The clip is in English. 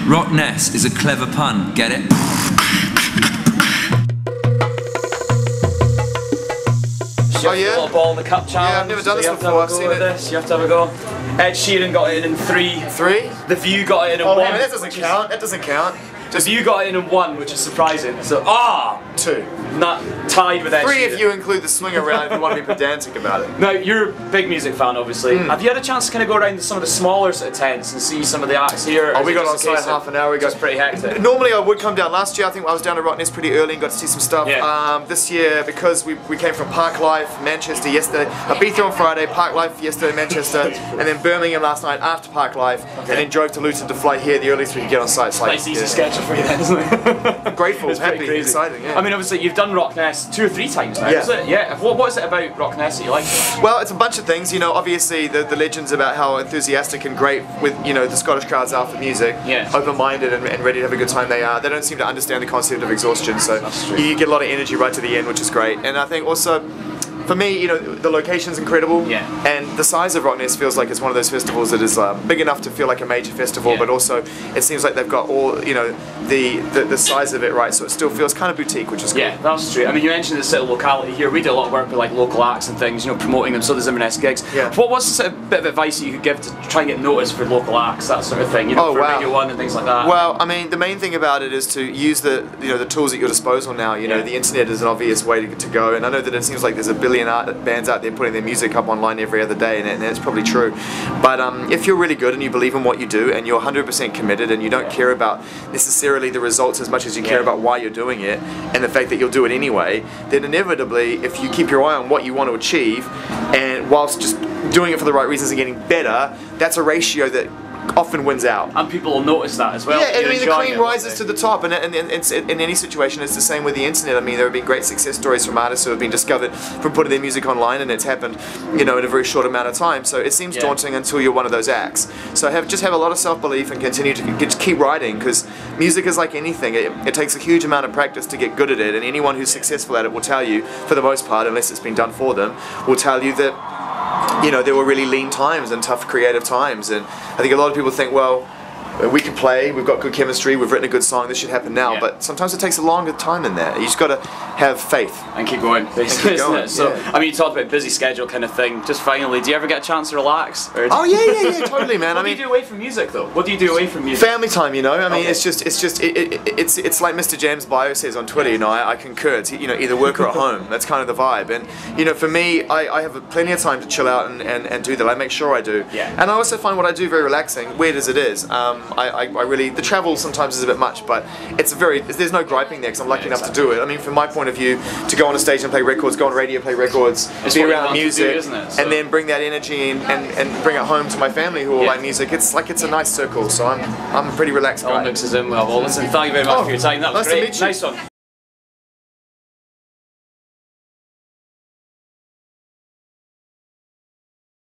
RockNess is a clever pun, get it? Oh yeah? Little ball in the cup challenge. Yeah, I've never done this before. I've seen it. You have to have a go. Ed Sheeran got it in 3. 3? The View got it in 1. Oh, man, that doesn't count. That doesn't count. The View got it in 1, which is surprising. So 2. Not tied with Ed 3 Sheeran. if you include the swing around if you want to be pedantic about it. Now, you're a big music fan, obviously. Have you had a chance to kind of go around to some of the smaller sort of tents and see some of the acts here? Oh, we got on site half an hour ago. It's pretty hectic. Normally I would come down. Last year I think I was down to RockNess pretty early and got to see some stuff. Yeah. This year, because we came from Park Life, Manchester yesterday, Ibiza on Friday, Park Life yesterday, Manchester, and then Birmingham last night after Park Life, and then drove to Luton to fly here the earliest we could get on site. It's like, nice easy schedule for you then, isn't it? Grateful, It's happy, crazy. exciting, yeah. I mean, obviously you've done RockNess 2 or 3 times now, is it? Yeah. What is it about RockNess that you like? Well, it's a bunch of things, you know, obviously the legends about how enthusiastic and great with, you know, the Scottish crowds are for music, open-minded and ready to have a good time they are. They don't seem to understand the concept of exhaustion, so you get a lot of energy right to the end, which is great. And I think also, for me, you know, the location's incredible, and the size of RockNess feels like it's one of those festivals that is big enough to feel like a major festival, but also it seems like they've got all, you know, the size of it right, so it still feels kind of boutique, which is cool. Yeah, that's true. I mean, you mentioned the sort of locality here. We do a lot of work with like local acts and things, you know, promoting them, so there's Inverness gigs. What's the sort of bit of advice that you could give to try and get noticed for local acts, that sort of thing, you know, for Radio 1 and things like that? Well, I mean, the main thing about it is to use the tools at your disposal now. You know, the internet is an obvious way to go, and I know that it seems like there's a billion bands out there putting their music up online every other day, and it's probably true. But if you're really good and you believe in what you do and you're 100% committed and you don't care about necessarily the results as much as you care about why you're doing it and the fact that you'll do it anyway, then inevitably, if you keep your eye on what you want to achieve and whilst just doing it for the right reasons and getting better, that's a ratio that often wins out. And people will notice that as well. Yeah, and I mean the cream rises to the top, and in any situation it's the same with the internet. I mean there have been great success stories from artists who have been discovered from putting their music online, and it's happened, you know, in a very short amount of time. So it seems daunting until you're one of those acts. So just have a lot of self-belief and continue to keep writing, because music is like anything. It takes a huge amount of practice to get good at it, and anyone who's successful at it will tell you, for the most part, unless it's been done for them, will tell you that, you know, there were really lean times and tough creative times, and I think a lot of people think, well, we can play, we've got good chemistry, we've written a good song, this should happen now, but sometimes it takes a longer time than that. You just got to have faith. And keep going, basically, isn't it? So, I mean, you talked about busy schedule kind of thing. Just finally, do you ever get a chance to relax? Oh yeah, totally, man. What do you do away from music, though? What do you do away from music? Family time, you know. I mean, it's like Mr. Jam's bio says on Twitter. You know, I concur. It's, you know, either work or at home. That's kind of the vibe. And you know, for me, I have plenty of time to chill out and do that. I make sure I do. And I also find what I do very relaxing, weird as it is. I really, the travel sometimes is a bit much, but there's no griping there because I'm lucky enough to do it. I mean, from my point of view, to go on a stage and play records, go on radio, play records, be around music, and then bring that energy in and bring it home to my family who all like music. It's like it's a nice circle. So I'm a pretty relaxed guy. All mixes in well. Well, listen, thank you very much for your time. That was nice great. to meet you. Nice one.